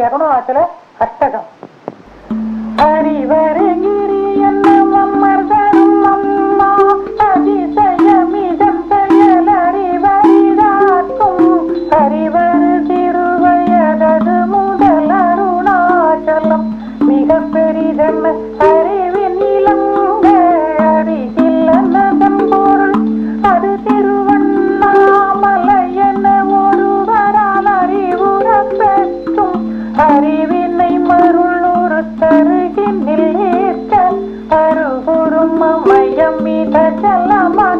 Aruṇācala Aṣṭakam. Laṛivari giriyeṉa vamardaru mammā, vatiśaya midaṉceya laṛivari dārkku, arivaru siṟuvaya dadumuda laruṇācalam, மிகப் perideṉa அறிவினி laṅga, aṟiviṛu ணadaṉporu அது திருவண்ணா, malaiyeṉa voruvarā laṛivuṟap பெற்றும், அறிவிணை maruḻuṟut தருகினில் ஏற்க, அருகுரும் மமயமித calamihap.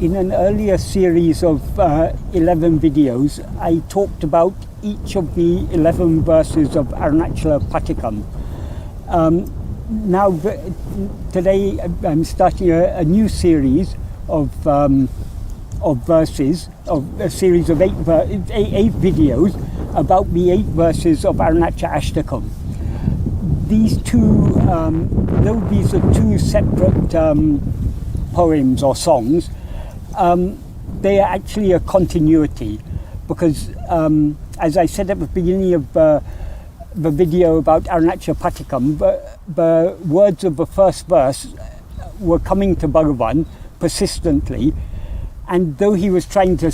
In an earlier series of 11 videos, I talked about each of the 11 verses of Arunachala Patikam. Now, today I'm starting a new series of verses, of a series of eight videos about the 8 verses of Arunachala Aṣṭakam. These though these are two separate poems or songs, they are actually a continuity, because as I said at the beginning of the video about Arunachala Patikam, the words of the first verse were coming to Bhagavan persistently, and though he was trying to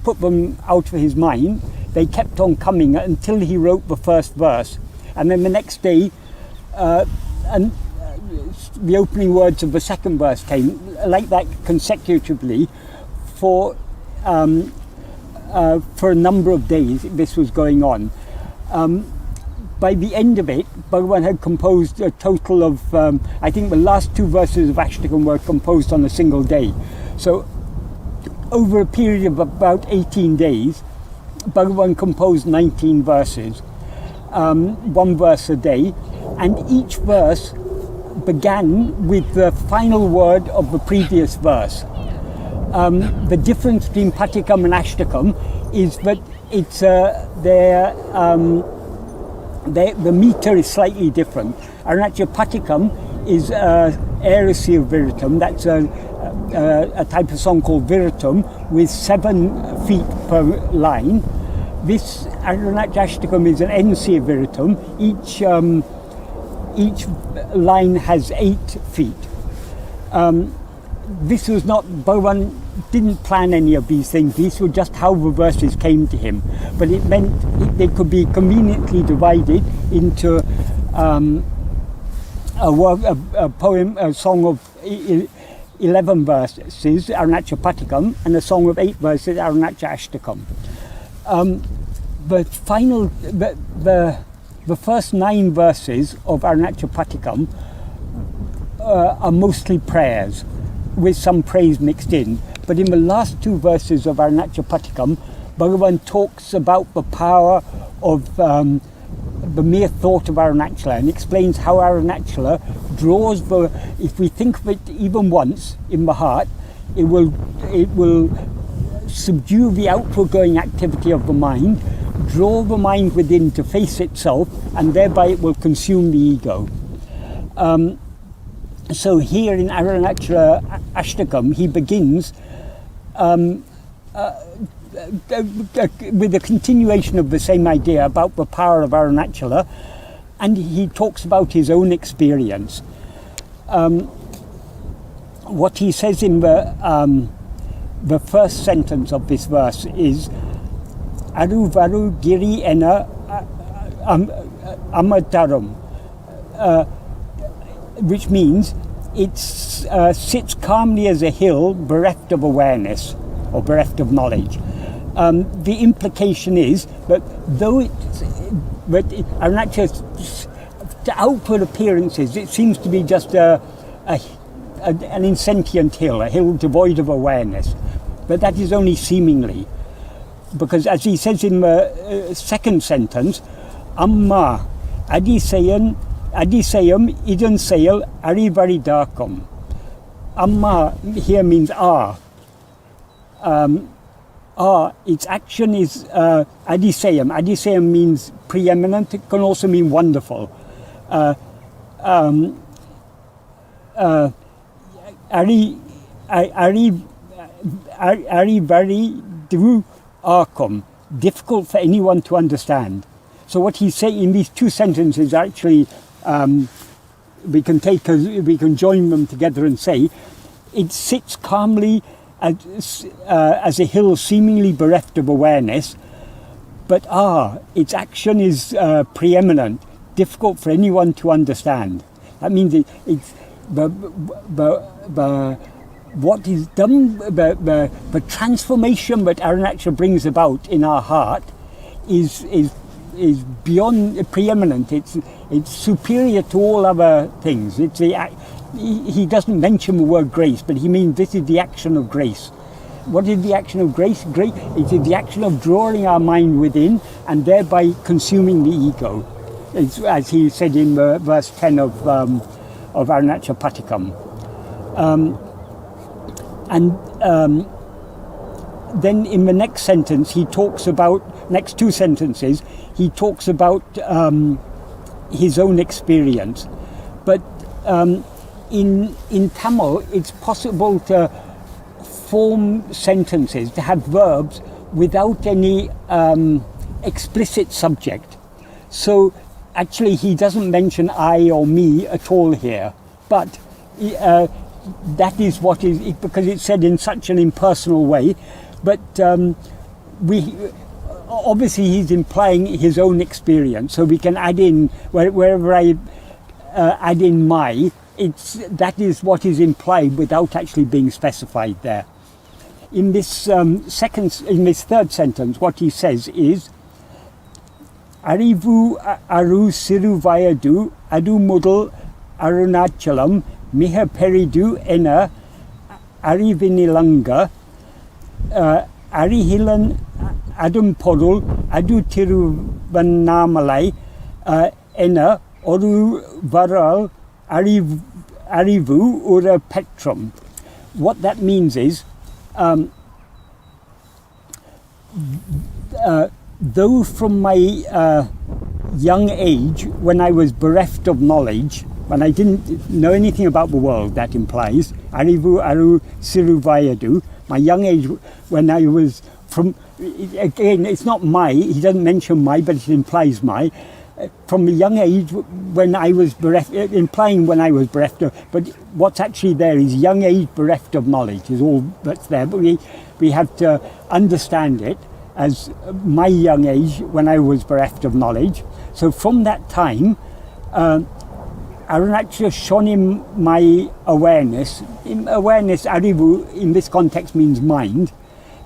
put them out of his mind, they kept on coming until he wrote the first verse. And then the next day, and the opening words of the second verse came, like that consecutively for a number of days. This was going on. By the end of it, Bhagavan had composed a total of, I think the last 2 verses of Aṣṭakam were composed on a single day. So over a period of about 18 days, Bhagavan composed 19 verses, 1 verse a day, and each verse began with the final word of the previous verse. The difference between Patikam and Aṣṭakam is that it's the meter is slightly different. Arunachala Patikam is aṟivaṛu viritum. That's a type of song called viritum with 7 feet per line. This Arunachala Aṣṭakam is an ṉadaṉporu viritum. Each line has 8 feet. This was not, Bhagavan didn't plan any of these things. These were just how the verses came to him. But it meant they could be conveniently divided into a poem, a song of 11 verses, Arunachala Patikam, and a song of 8 verses, Arunachala Aṣṭakam. The first 9 verses of Arunachala Patikam are mostly prayers, with some praise mixed in. But in the last 2 verses of Arunachala Patikam, Bhagavan talks about the power of the mere thought of Arunachala, and explains how Arunachala draws if we think of it even once in the heart, it will subdue the outward going activity of the mind, draw the mind within to face itself, and thereby it will consume the ego. So here in Arunachala Aṣṭakam, he begins with a continuation of the same idea about the power of Arunachala, and he talks about his own experience. What he says in the first sentence of this verse is aṟivaṛu giriyeṉa mammā, which means it sits calmly as a hill, bereft of awareness or bereft of knowledge. The implication is that Arunachala, to outward appearances, it seems to be just an insentient hill, a hill devoid of awareness. But that is only seemingly, because as he says in the second sentence, mammā midaṉceya laṛivari dārkku. Mammā here means its action is midaṉceya. Midaṉceya means preeminent. It can also mean wonderful. aṟivaṛu, difficult for anyone to understand. So what he's saying in these two sentences, actually, we can join them together and say, it sits calmly as a hill seemingly bereft of awareness, but its action is preeminent, difficult for anyone to understand. That means it's what is done, the transformation that Arunachala brings about in our heart is beyond preeminent. It's superior to all other things. He doesn't mention the word grace, but he means this is the action of grace. What is the action of grace? It is the action of drawing our mind within and thereby consuming the ego. It's, as he said in verse 10 of Arunachala Patikam. Then in the next sentence, next two sentences, he talks about his own experience. But in Tamil, it's possible to form sentences, to have verbs without any explicit subject. So actually he doesn't mention I or me at all here, but that is what is, because it's said in such an impersonal way, but obviously he's implying his own experience, so we can add in, wherever I add in my, that is what is implied without actually being specified there. In this third sentence, what he says is, Arivu aru siṟuvaya adumudal Arunachalam miha perideṉa ariviṉi laṅga arihilan adaṉporu ḻadutiru vamardaru voruvarā aṟivaṛu peṭṭṛu. What that means is, though from my young age, when I was bereft of knowledge, when I didn't know anything about the world, that implies, aṟivaṛu siṟuvaya, my young age when I was again, it's not my, he doesn't mention my, but it implies my, from a young age when I was bereft, implying when I was bereft of, but what's actually there is young age bereft of knowledge is all that's there, but we have to understand it as my young age when I was bereft of knowledge. So from that time, Arunachala shone in my awareness. Awareness, aṟivaṛu, in this context means mind,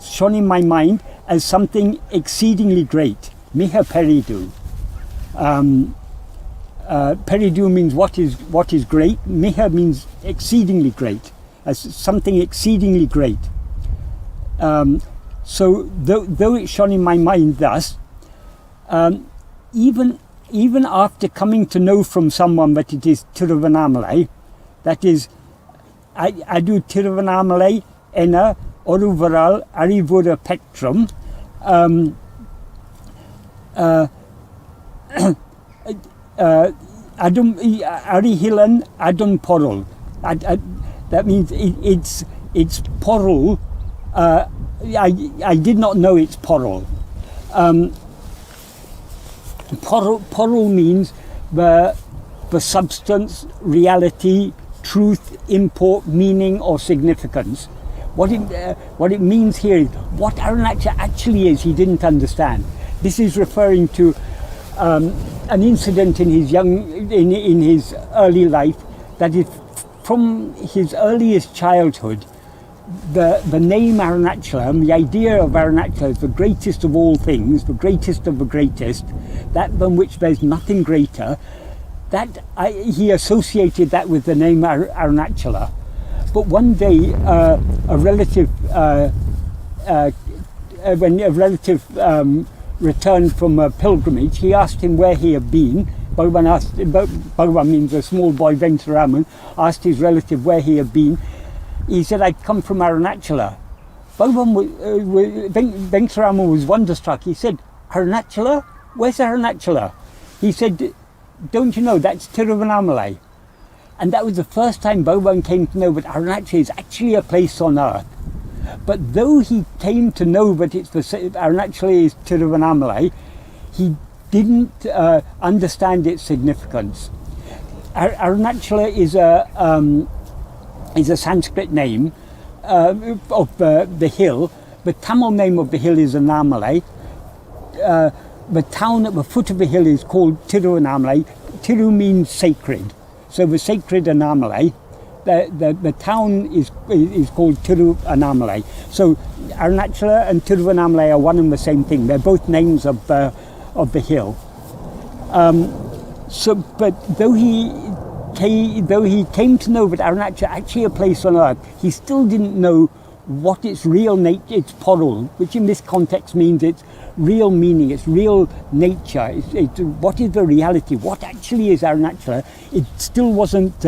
shone in my mind as something exceedingly great. Miha perideṉa. Perideṉa means what is great. Miha means exceedingly great, as something exceedingly great. So though it shone in my mind thus, even after coming to know from someone that it is tiruvannāmalai, that is, adu tiruvannāmalai ena oruvarā aṟivuṛu peṭṭṛu, arihilan adaṉporu. That means it's poru. I did not know it's poru. Poru means the substance, reality, truth, import, meaning, or significance. What it means here is what Arunachala actually is. He didn't understand. This is referring to an incident in his early life, that is from his earliest childhood. The name Arunachala, the idea of Arunachala is the greatest of all things, the greatest of the greatest, that than which there's nothing greater. He associated that with the name Arunachala. But one day, when a relative returned from a pilgrimage, he asked him where he had been. Bhagavan means a small boy, Venkataraman, asked his relative where he had been. He said, I'd come from Arunachala. Venkataraman was wonderstruck. He said, Arunachala? Where's Arunachala? He said, don't you know, that's Tiruvannāmalai. And that was the first time Bhagavan came to know that Arunachala is actually a place on earth. But though he came to know that Arunachala is Tiruvannamalai, he didn't understand its significance. Arunachala is a Sanskrit name of the hill. The Tamil name of the hill is Annamalai. The town at the foot of the hill is called Tiruvannamalai. Tiru means sacred, so the sacred Annamalai. The town is called Tiruvannamalai. So Arunachala and Tiruvannamalai are one and the same thing. They're both names of the hill. But though he came to know that Arunachala is actually a place on earth, he still didn't know what its real nature, its peṭṭṟu, which in this context means its real meaning, its real nature. What is the reality? What actually is Arunachala? It still wasn't.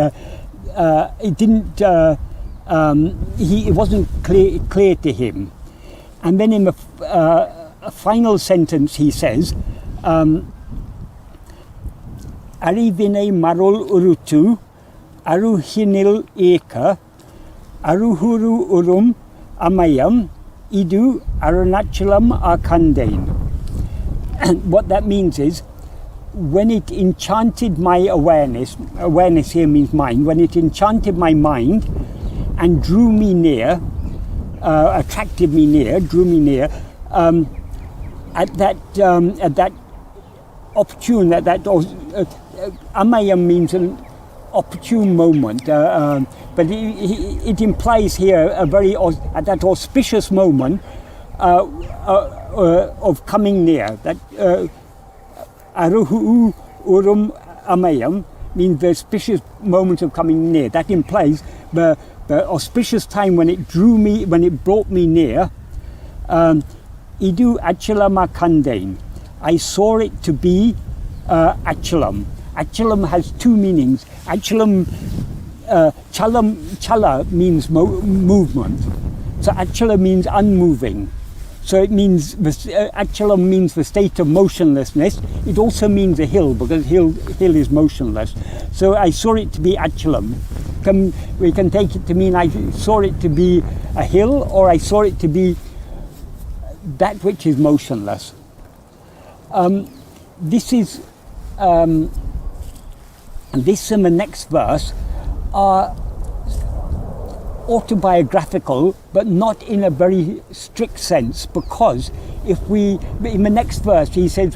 It wasn't clear to him. And then in the final sentence he says, "aṟiviṉai maruḻuṟut, aruhinil eka, aruhuru amayam, idu arunachalam akandane." What that means is, when it enchanted my awareness here means mind, when it enchanted my mind and drew me near, attracted me near, drew me near, at that opportune, amayam means an opportune moment, but it implies here at that auspicious moment of coming near. That aruhu amayam means the auspicious moment of coming near. That implies the auspicious time when it drew me, when it brought me near. Idu achalam akandane. I saw it to be achalam. Achalam has two meanings. Achalam, chala means movement. So achala means unmoving. So it means, achalam means the state of motionlessness. It also means a hill, because hill is motionless. So I saw it to be achalam. We can take it to mean I saw it to be a hill, or I saw it to be that which is motionless. This and the next verse are autobiographical, but not in a very strict sense, because in the next verse he says,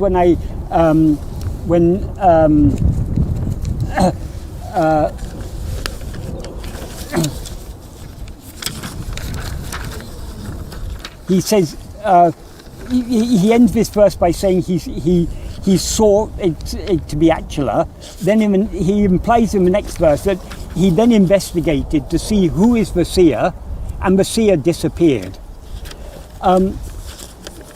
he says, he ends this verse by saying he saw it to be Achala. Then he implies in the next verse that he then investigated to see who is the seer, and the seer disappeared.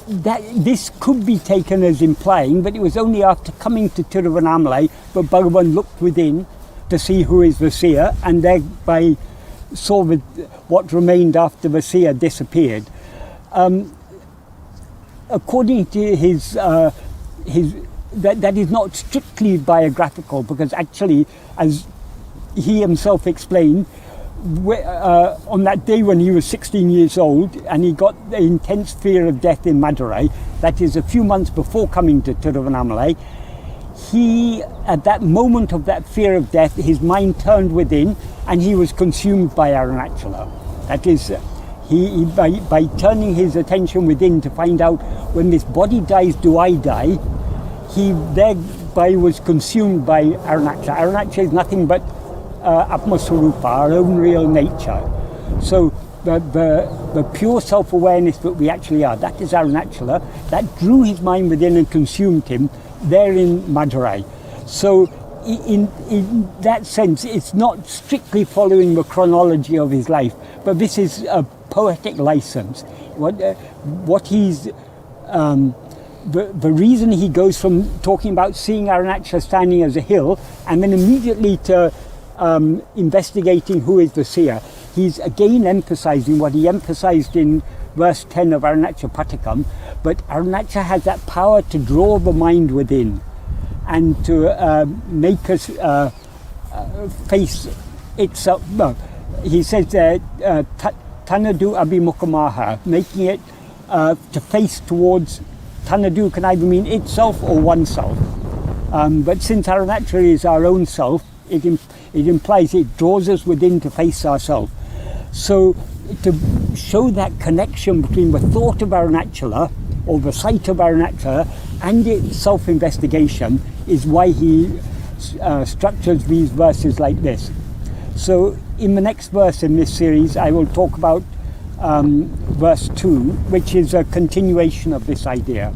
This could be taken as implying that it was only after coming to Tiruvannamalai that Bhagavan looked within to see who is the seer, and thereby saw what remained after the seer disappeared. According to his that is not strictly biographical, because actually, as he himself explained, on that day when he was 16 years old and he got the intense fear of death in Madurai, that is a few months before coming to Tiruvannamalai, at that moment of that fear of death, his mind turned within and he was consumed by Arunachala. That is, by turning his attention within to find out, when this body dies, do I die? He thereby was consumed by Arunachala. Arunachala is nothing but Atmaswarupa, our own real nature. So the pure self-awareness that we actually are, that is Arunachala. That drew his mind within and consumed him there in Madurai. So in that sense, it's not strictly following the chronology of his life, but this is a poetic license. What he's the reason he goes from talking about seeing Arunachala standing as a hill and then immediately to investigating who is the seer, he's again emphasizing what he emphasized in verse 10 of Arunachala Patakam, but Arunachala has that power to draw the mind within and to make us face itself. He says tanadu abhimukamaha, making it to face towards. Tanadu can either mean itself or oneself. But since Arunachala is our own self, it implies it draws us within to face ourselves. So to show that connection between the thought of Arunachala or the sight of Arunachala and its self-investigation is why he structures these verses like this. So in the next verse in this series I will talk about verse 2, which is a continuation of this idea.